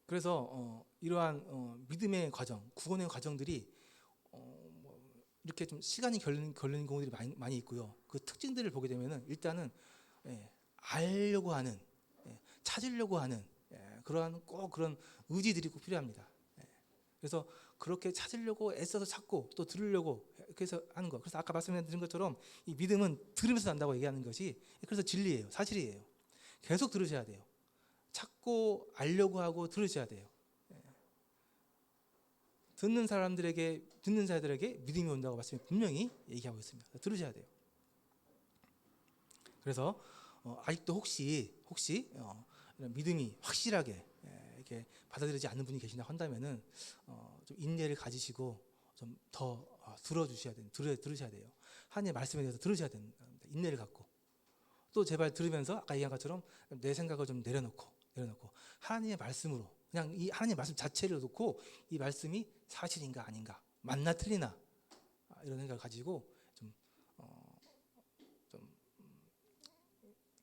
그래서 이러한 믿음의 과정, 구원의 과정들이 이렇게 좀 시간이 걸리는 경우들이 많이 있고요. 그 특징들을 보게 되면은 일단은 알려고 하는, 찾으려고 하는 그러한 꼭 그런 의지들이 꼭 필요합니다. 그래서 그렇게 찾으려고 애써서 찾고 또 들으려고 그래서 하는 거. 그래서 아까 말씀드린 것처럼 이 믿음은 들으면서 난다고 얘기하는 것이 그래서 진리예요, 사실이에요. 계속 들으셔야 돼요. 찾고 알려고 하고 들으셔야 돼요. 듣는 자들에게 믿음이 온다고 말씀이 분명히 얘기하고 있습니다. 들으셔야 돼요. 그래서 아직도 혹시 이런 믿음이 확실하게 이렇게 받아들이지 않는 분이 계시나 한다면은 좀 인내를 가지시고 좀 더 들으셔야 돼요. 하나님의 말씀에 대해서 들으셔야 됩니다. 인내를 갖고 또 제발 들으면서 아까 얘기한 것처럼 내 생각을 좀 내려놓고 하나님의 말씀으로 그냥 이 하나님의 말씀 자체를 놓고 이 말씀이 사실인가 아닌가, 맞나 틀리나 이런 생각을 가지고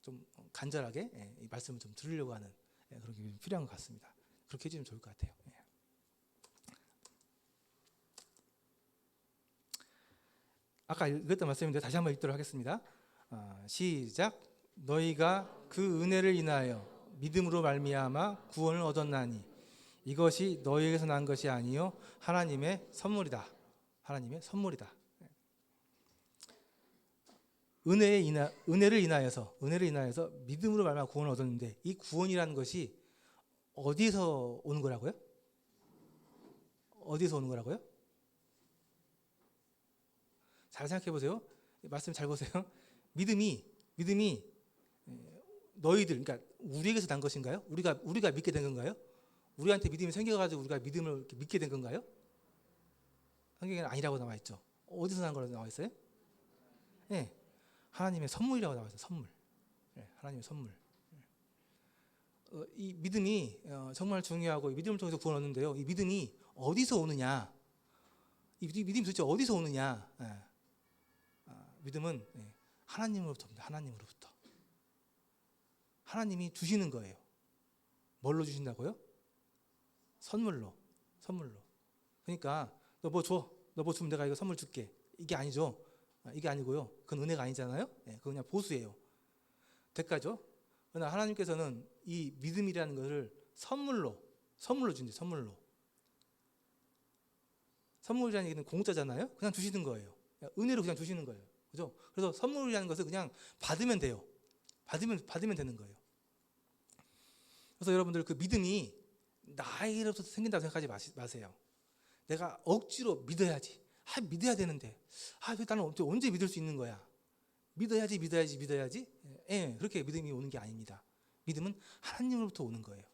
좀 간절하게 이 말씀을 좀 들으려고 하는 그런 게 필요한 것 같습니다. 그렇게 해주면 좋을 것 같아요. 아까 읽었던 말씀인데 다시 한번 읽도록 하겠습니다. 시작. 너희가 그 은혜를 인하여 믿음으로 말미암아 구원을 얻었나니 이것이 너희에게서 난 것이 아니요 하나님의 선물이다. 하나님의 선물이다. 은혜를 인하여서 믿음으로 말미암아 구원을 얻었는데 이 구원이라는 것이 어디서 오는 거라고요? 어디서 오는 거라고요? 잘 생각해 보세요. 말씀 잘 보세요. 믿음이 너희들, 그러니까 우리에게서 난 것인가요? 우리가 믿게 된 건가요? 우리한테 믿음이 생겨가지고 우리가 믿음을 믿게 된 건가요? 성경에는 아니라고 나와 있죠. 어디서 난 거라고 나와 있어요? 네, 하나님의 선물이라고 나와 있어요. 선물. 하나님의 선물. 이 믿음이 정말 중요하고 믿음을 통해서 구원 얻는데요. 이 믿음이 어디서 오느냐? 이 믿음이 도대체 어디서 오느냐? 믿음은 하나님으로부터입니다. 하나님으로부터. 하나님이 주시는 거예요. 뭘로 주신다고요? 선물로. 그러니까 너 뭐 줘. 너 뭐 주면 내가 이거 선물 줄게. 이게 아니죠. 이게 아니고요. 그건 은혜가 아니잖아요. 그건 그냥 보수예요. 대가죠. 그러나 하나님께서는 이 믿음이라는 것을 선물로 준대. 선물이라는 얘기는 공짜잖아요. 그냥 주시는 거예요. 은혜로 그냥 주시는 거예요. 그죠? 그래서 선물이라는 것을 그냥 받으면 돼요. 받으면 되는 거예요. 그래서 여러분들 그 믿음이 나이로부터 생긴다고 생각하지 마세요. 내가 억지로 믿어야지. 믿어야 되는데. 나는 언제 믿을 수 있는 거야? 믿어야지. 그렇게 믿음이 오는 게 아닙니다. 믿음은 하나님으로부터 오는 거예요.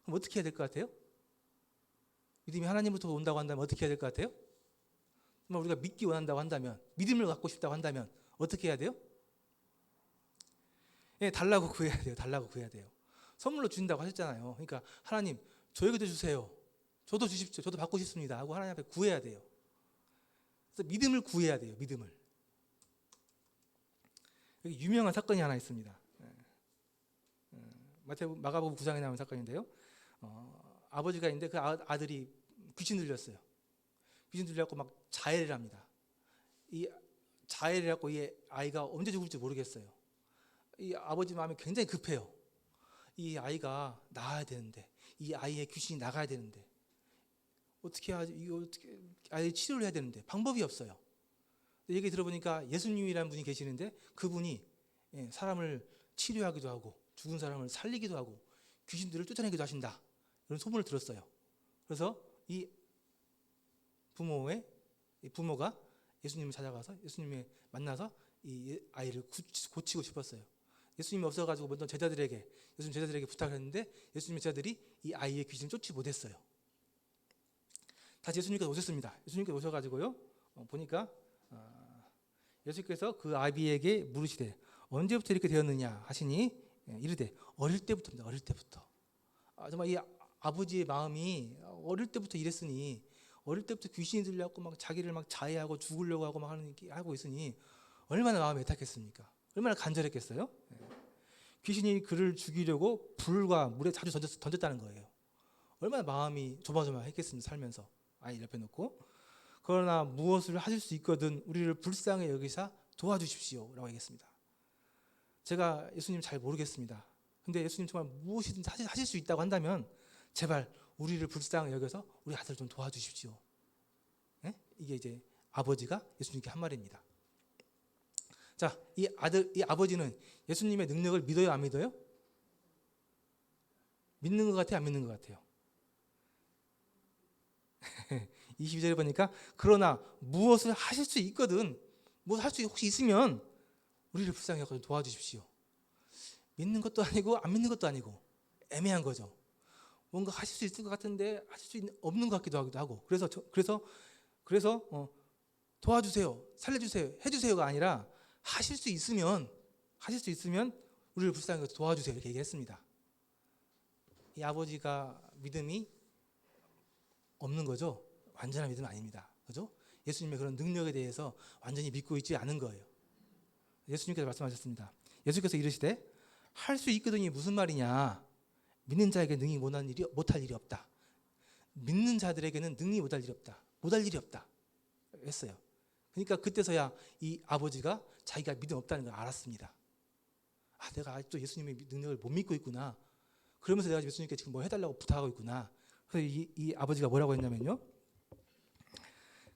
그럼 어떻게 해야 될 것 같아요? 믿음이 하나님으로부터 온다고 한다면 어떻게 해야 될 것 같아요? 정말 우리가 믿기 원한다고 한다면, 믿음을 갖고 싶다고 한다면 어떻게 해야 돼요? 예, 달라고 구해야 돼요. 달라고 구해야 돼요. 선물로 주신다고 하셨잖아요. 그러니까 하나님, 저에게도 주세요. 저도 주십시오. 저도 받고 싶습니다 하고 하나님 앞에 구해야 돼요. 그래서 믿음을 구해야 돼요. 믿음을. 여기 유명한 사건이 하나 있습니다. 마가복음 9장에 나온 사건인데요. 아버지가 있는데 그 아들이 귀신 들렸어요. 귀신 들려갖고 막 자해를 합니다. 이 자해를 해갖고 이 아이가 언제 죽을지 모르겠어요. 이 아버지 마음이 굉장히 급해요. 이 아이가 나아야 되는데, 이 아이의 귀신이 나가야 되는데, 어떻게 하지? 이거 어떻게 아이 치료를 해야 되는데 방법이 없어요. 얘기 들어보니까 예수님이라는 분이 계시는데 그분이 사람을 치료하기도 하고 죽은 사람을 살리기도 하고 귀신들을 쫓아내기도 하신다, 이런 소문을 들었어요. 그래서 이 부모가 예수님을 찾아가서 예수님을 만나서 이 아이를 고치고 싶었어요. 예수님이 없어가지고 먼저 예수님 제자들에게 부탁을 했는데 예수님의 제자들이 이 아이의 귀신을 쫓지 못했어요. 다시 예수님께서 오셨습니다. 예수님께서 오셔가지고요, 보니까 예수께서 그 아비에게 물으시되 언제부터 이렇게 되었느냐 하시니 이르되 어릴 때부터입니다. 어릴 때부터. 정말 이 아버지의 마음이 어릴 때부터 이랬으니, 어릴 때부터 귀신이 들려갖고 막 자기를 막 자해하고 죽으려고 하고 막 하고 있으니 얼마나 마음이 애탁했습니까? 얼마나 간절했겠어요? 귀신이 그를 죽이려고 불과 물에 자주 던졌다는 거예요. 얼마나 마음이 조마조마했겠습니까? 살면서 아이 옆에 놓고. 그러나 무엇을 하실 수 있거든 우리를 불쌍히 여기사 도와주십시오 라고 얘기했습니다. 제가 예수님 잘 모르겠습니다. 근데 예수님 정말 무엇이든 하실 수 있다고 한다면 제발 우리를 불쌍히 여겨서 우리 아들 좀 도와주십시오. 네? 이게 이제 아버지가 예수님께 한 말입니다. 자, 이 아버지는 예수님의 능력을 믿어요, 안 믿어요? 믿는 것 같아요, 안 믿는 것 같아요? 22절에 보니까 그러나 무엇을 하실 수 있거든, 무엇을 할 수 혹시 있으면 우리를 불쌍히 여겨 도와주십시오. 믿는 것도 아니고 안 믿는 것도 아니고 애매한 거죠. 뭔가 하실 수 있을 것 같은데 하실 수 없는 것 같기도 하고. 그래서 도와주세요, 살려주세요, 해주세요가 아니라 하실 수 있으면 우리를 불쌍히 여겨 도와주세요, 이렇게 얘기했습니다. 이 아버지가 믿음이 없는 거죠. 완전한 믿음은 아닙니다. 그죠? 예수님의 그런 능력에 대해서 완전히 믿고 있지 않은 거예요. 예수님께서 말씀하셨습니다. 예수께서 이르시되 할 수 있거든이 무슨 말이냐? 믿는 자에게 능히 못할 일이 없다. 믿는 자들에게는 능히 못할 일이 없다. 못할 일이 없다 했어요. 그러니까 그때서야 이 아버지가 자기가 믿음 없다는 걸 알았습니다. 내가 아직도 예수님의 능력을 못 믿고 있구나. 그러면서 내가 예수님께 지금 뭐 해달라고 부탁하고 있구나. 그래서 이 아버지가 뭐라고 했냐면요,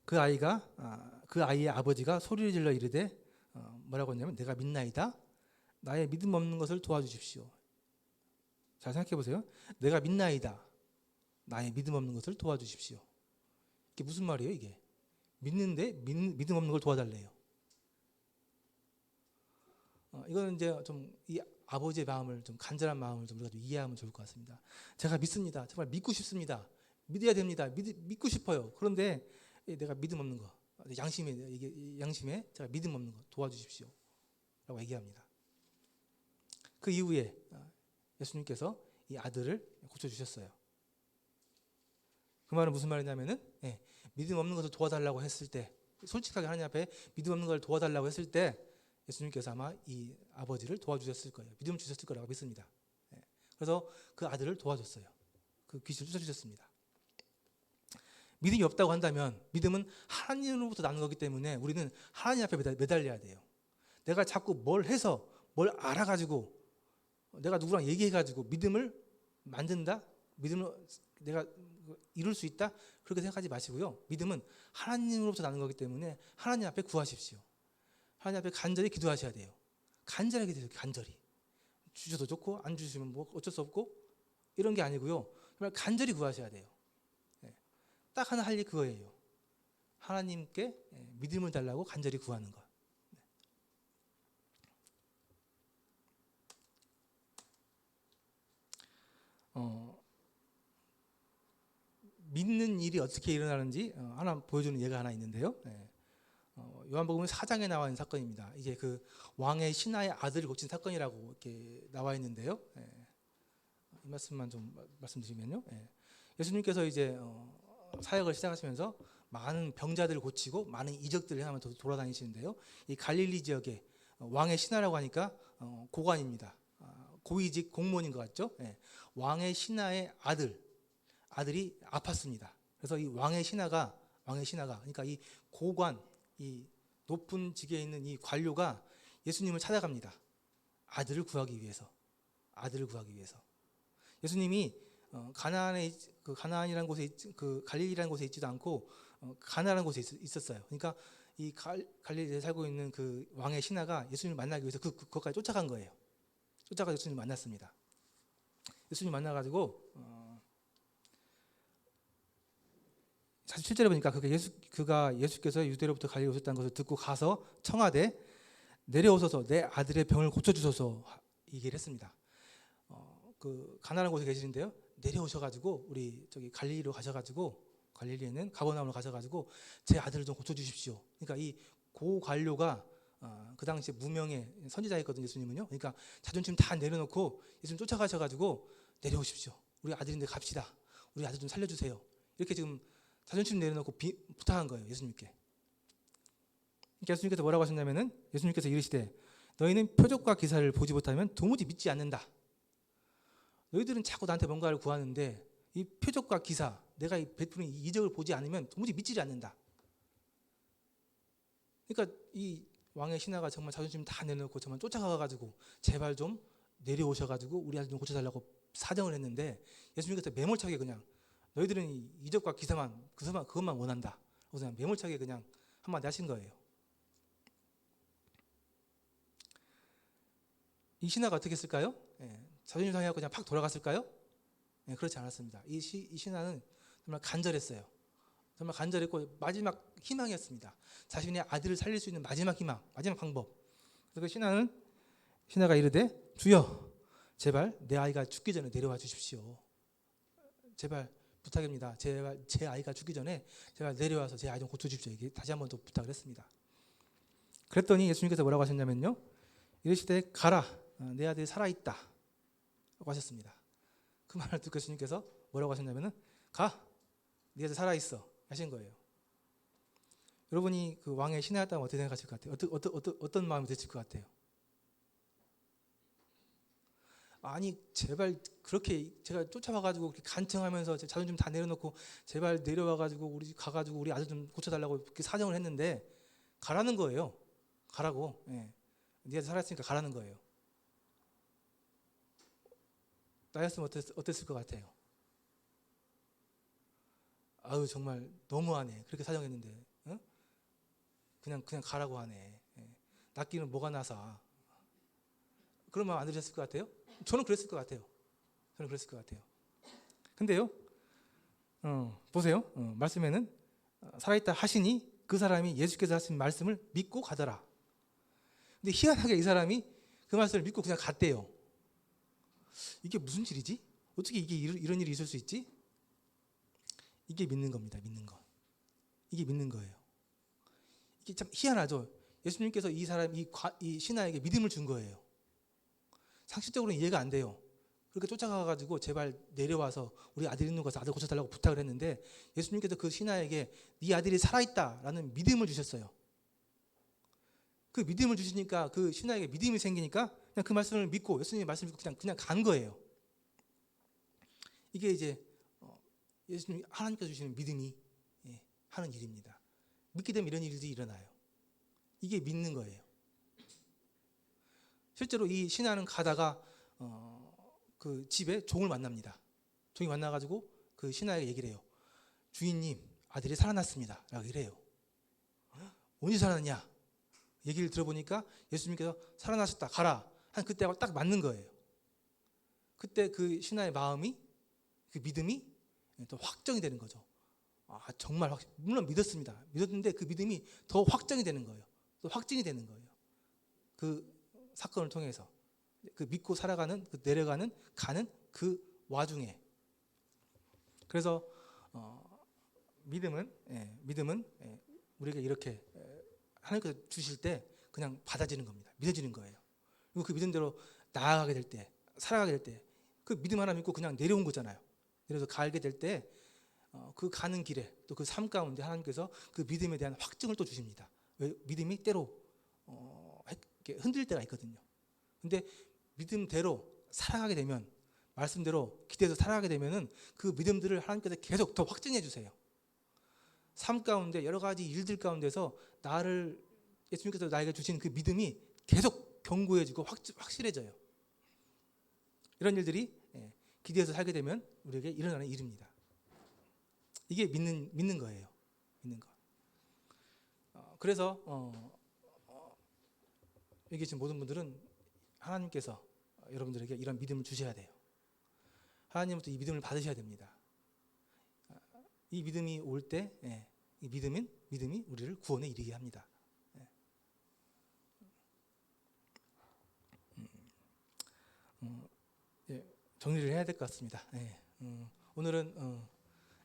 그 아이의 아버지가 소리를 질러 이르되 뭐라고 했냐면 내가 믿나이다. 나의 믿음 없는 것을 도와주십시오. 잘 생각해 보세요. 내가 믿나이다. 나의 믿음 없는 것을 도와주십시오. 이게 무슨 말이에요? 이게 믿는데 믿음 없는 걸 도와달래요. 이거는 이제 좀 이 아버지의 마음을, 좀 간절한 마음을 좀 우리가 좀 이해하면 좋을 것 같습니다. 제가 믿습니다. 정말 믿고 싶습니다. 믿어야 됩니다. 믿고 싶어요. 그런데 내가 믿음 없는 거, 양심에 제가 믿음 없는 거 도와주십시오 라고 얘기합니다. 그 이후에 예수님께서 이 아들을 고쳐주셨어요. 그 말은 무슨 말이냐면은 믿음 없는 것을 도와달라고 했을 때, 솔직하게 하나님 앞에 믿음 없는 걸 도와달라고 했을 때 예수님께서 아마 이 아버지를 도와주셨을 거예요. 믿음을 주셨을 거라고 믿습니다. 그래서 그 아들을 도와줬어요. 그 귀신을 쫓아주셨습니다. 믿음이 없다고 한다면 믿음은 하나님으로부터 나는 거기 때문에 우리는 하나님 앞에 매달려야 돼요. 내가 자꾸 뭘 해서 뭘 알아가지고 내가 누구랑 얘기해가지고 믿음을 만든다, 믿음을 내가 이룰 수 있다, 그렇게 생각하지 마시고요. 믿음은 하나님으로부터 나는 거기 때문에 하나님 앞에 구하십시오. 하나님 앞에 간절히 기도하셔야 돼요. 간절하게 기도해요. 간절히. 주셔도 좋고 안 주시면 뭐 어쩔 수 없고 이런 게 아니고요. 정말 간절히 구하셔야 돼요. 딱 하나 할 일 그거예요. 하나님께 믿음을 달라고 간절히 구하는 것. 믿는 일이 어떻게 일어나는지 하나 보여주는 예가 하나 있는데요. 요한복음 4장에 나와 있는 사건입니다. 이게 그 왕의 신하의 아들을 고친 사건이라고 이렇게 나와 있는데요. 이 말씀만 좀 말씀드리면요. 예수님께서 이제 사역을 시작하시면서 많은 병자들을 고치고 많은 이적들을 하면서 돌아다니시는데요. 이 갈릴리 지역에 왕의 신하라고 하니까 고관입니다. 고위직 공무원인 것 같죠? 왕의 신하의 아들이 아팠습니다. 그래서 이 왕의 신하가 그러니까 이 고관, 이 높은 직에 있는 이 관료가 예수님을 찾아갑니다. 아들을 구하기 위해서. 예수님이 가나안이라는 곳에 그 갈릴리라는 곳에 있지도 않고 가나라는 곳에 있었어요. 그러니까 이 갈릴리에 살고 있는 그 왕의 신하가 예수님을 만나기 위해서 그것까지 쫓아간 거예요. 쫓아가서 예수님을 만났습니다. 예수님 만나가지고 47절에 보니까 예수께서 유대로부터 갈릴리 오셨다는 것을 듣고 가서 청하되 내려오소서 내 아들의 병을 고쳐주소서 얘기를 했습니다. 그 가나안 곳에 계시는데요. 내려오셔가지고 우리 저기 갈릴리로 가셔가지고 갈릴리에는 가버나움으로 가셔가지고 제 아들을 좀 고쳐주십시오. 그러니까 이 고관료가 그 당시에 무명의 선지자였거든요. 예수님은요. 그러니까 자존심 다 내려놓고 예수님 쫓아가셔가지고 내려오십시오. 우리 아들인데 갑시다. 우리 아들 좀 살려주세요. 이렇게 지금 자존심 내려놓고 부탁한 거예요. 예수님께. 그러니까 예수님께서 뭐라고 하셨냐면은 예수님께서 이르시되 너희는 표적과 기사를 보지 못하면 도무지 믿지 않는다. 너희들은 자꾸 나한테 뭔가를 구하는데 이 표적과 기사, 내가 베푸는 이 이적을 보지 않으면 도무지 믿지 않는다. 그러니까 이 왕의 신하가 정말 자존심 다 내려놓고 정말 쫓아가가지고 제발 좀 내려오셔가지고 우리 아들 좀 고쳐달라고 사정을 했는데 예수님께서 매몰차게 그냥 너희들은 이 이적과 기사만 그것만 원한다. 그래서 그냥 매몰차게 그냥 한마디 하신 거예요. 이 신하가 어떻게 했을까요? 자존심 상해서 그냥 팍 돌아갔을까요? 그렇지 않았습니다. 이 신하는 정말 간절했어요. 정말 간절했고 마지막 희망이었습니다. 자신의 아들을 살릴 수 있는 마지막 희망, 마지막 방법. 그래서 그 신하가 이르되 주여 제발 내 아이가 죽기 전에 내려와 주십시오. 제발 부탁입니다. 제발 제 아이가 죽기 전에 제발 내려와서 제 아이 좀 고쳐주십시오. 이게 다시 한 번 더 부탁을 했습니다. 그랬더니 예수님께서 뭐라고 하셨냐면요. 이르시되 가라 내 아들이 살아있다 라고 하셨습니다. 그 말을 듣고 예수님께서 뭐라고 하셨냐면은 가 네 아들 살아있어 하신 거예요. 여러분이 그 왕의 신하였다면 어떻게 생각하실 것 같아요? 어떤 마음이 드실 것 같아요? 아니 제발 그렇게 제가 쫓아와가지고 간청하면서 제 자존심 다 내려놓고 제발 내려와가지고 우리 가가지고 우리 아들 좀 고쳐달라고 그렇게 사정을 했는데 가라는 거예요. 가라고. 네 아들 살아있으니까 가라는 거예요. 나였으면 어땠을 것 같아요? 아유 정말 너무하네. 그렇게 사정했는데 그냥 가라고 하네. 낫기는 뭐가 나서. 그런 마음 안 드셨을 것 같아요? 저는 그랬을 것 같아요. 근데요, 보세요. 말씀에는 살아있다 하시니 그 사람이 예수께서 하신 말씀을 믿고 가더라. 근데 희한하게 이 사람이 그 말씀을 믿고 그냥 갔대요. 이게 무슨 일이지? 어떻게 이런 일이 있을 수 있지? 이게 믿는 겁니다. 이게 믿는 거예요. 이게 참 희한하죠. 예수님께서 이 신하에게 믿음을 준 거예요. 상식적으로는 이해가 안 돼요. 그렇게 쫓아가가지고 제발 내려와서 우리 아들 있는 곳에서 아들 고쳐달라고 부탁을 했는데 예수님께서 그 신하에게 네 아들이 살아있다라는 믿음을 주셨어요. 그 믿음을 주시니까 그 신하에게 믿음이 생기니까 그냥 그 말씀을 믿고 예수님의 말씀을 믿고 그냥 간 거예요. 이게 이제 예수님 하나님께서 주시는 믿음이 하는 일입니다. 믿게 되면 이런 일들이 일어나요. 이게 믿는 거예요. 실제로 이 신하는 가다가 그 집에 종을 만납니다. 종이 만나가지고 그 신하에게 얘기를 해요. 주인님 아들이 살아났습니다 라고 이래요. 언제 살아났냐? 얘기를 들어보니까 예수님께서 살아나셨다 가라 한 그때하고 딱 맞는 거예요. 그때 그 신하의 마음이 그 믿음이 더 확정이 되는 거죠. 정말 물론 믿었는데 그 믿음이 더 확정이 되는 거예요. 또 확증이 되는 거예요. 그 사건을 통해서 그 믿고 살아가는 그 내려가는 가는 그 와중에 그래서 믿음은 우리가 이렇게 하나님께서 주실 때 그냥 받아지는 겁니다. 믿어지는 거예요. 그리고 그 믿음대로 나아가게 될 때, 살아가게 될 때, 그 믿음 하나 믿고 그냥 내려온 거잖아요. 내려서 가게 될 때, 그 가는 길에 또 그 삶 가운데 하나님께서 그 믿음에 대한 확증을 또 주십니다. 왜? 믿음이 때로 이렇게 흔들릴 때가 있거든요. 근데 믿음대로 살아가게 되면, 말씀대로 기대해서 살아가게 되면은 그 믿음들을 하나님께서 계속 더 확증해 주세요. 삶 가운데 여러 가지 일들 가운데서 예수님께서 나에게 주신 그 믿음이 계속 견고해지고 확실해져요. 이런 일들이 기대해서 살게 되면 우리에게 일어나는 일입니다. 이게 믿는 거예요. 믿는 거. 그래서 여기 계신 모든 분들은 하나님께서 여러분들에게 이런 믿음을 주셔야 돼요. 하나님부터 이 믿음을 받으셔야 됩니다. 이 믿음이 올 때, 이 믿음이 우리를 구원에 이르게 합니다. 정리를 해야 될 것 같습니다. 오늘은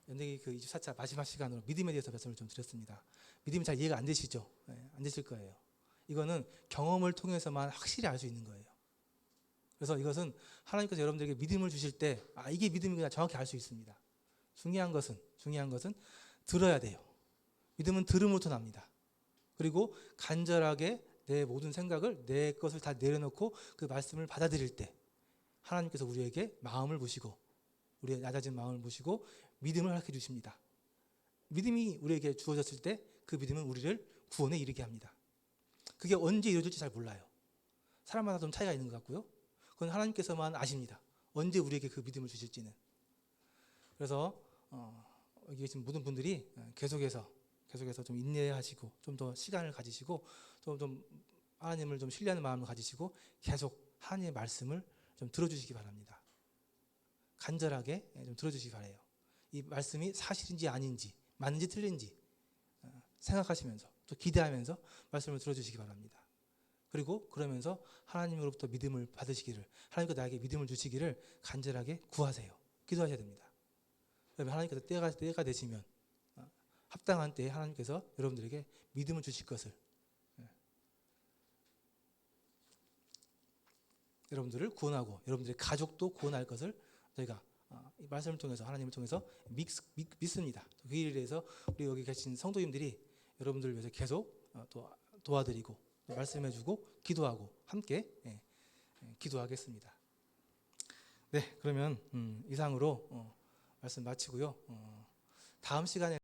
연대기 그 24차 마지막 시간으로 믿음에 대해서 말씀을 좀 드렸습니다. 믿음이 잘 이해가 안 되시죠? 안 되실 거예요. 이거는 경험을 통해서만 확실히 알 수 있는 거예요. 그래서 이것은 하나님께서 여러분들에게 믿음을 주실 때, 이게 믿음이구나 정확히 알 수 있습니다. 중요한 것은 들어야 돼요. 믿음은 들음으로부터 납니다. 그리고 간절하게 내 모든 생각을, 내 것을 다 내려놓고 그 말씀을 받아들일 때 하나님께서 우리에게 마음을 보시고, 우리의 낮아진 마음을 보시고 믿음을 허락해 주십니다. 믿음이 우리에게 주어졌을 때 그 믿음은 우리를 구원에 이르게 합니다. 그게 언제 이루어질지 잘 몰라요. 사람마다 좀 차이가 있는 것 같고요. 그건 하나님께서만 아십니다. 언제 우리에게 그 믿음을 주실지는. 그래서 여기 계신 모든 분들이 계속해서 좀 인내하시고, 좀 더 시간을 가지시고, 좀 하나님을 좀 신뢰하는 마음을 가지시고 계속 하나님의 말씀을 좀 들어주시기 바랍니다. 간절하게 좀 들어주시기 바라요. 이 말씀이 사실인지 아닌지, 맞는지 틀린지 생각하시면서, 또 기대하면서 말씀을 들어주시기 바랍니다. 그리고 그러면서 하나님으로부터 믿음을 받으시기를, 하나님께서 나에게 믿음을 주시기를 간절하게 구하세요. 기도하셔야 됩니다. 그러면 하나님께서 때가 되시면 합당한 때에 하나님께서 여러분들에게 믿음을 주실 것을, 여러분들을 구원하고 여러분들의 가족도 구원할 것을 저희가 이 말씀을 통해서, 하나님을 통해서 믿습니다. 그 일에 대해서 우리 여기 계신 성도님들이 여러분들을 위해서 계속 도와드리고 말씀해주고 기도하고 함께 기도하겠습니다. 네, 그러면 이상으로 말씀 마치고요. 다음 시간에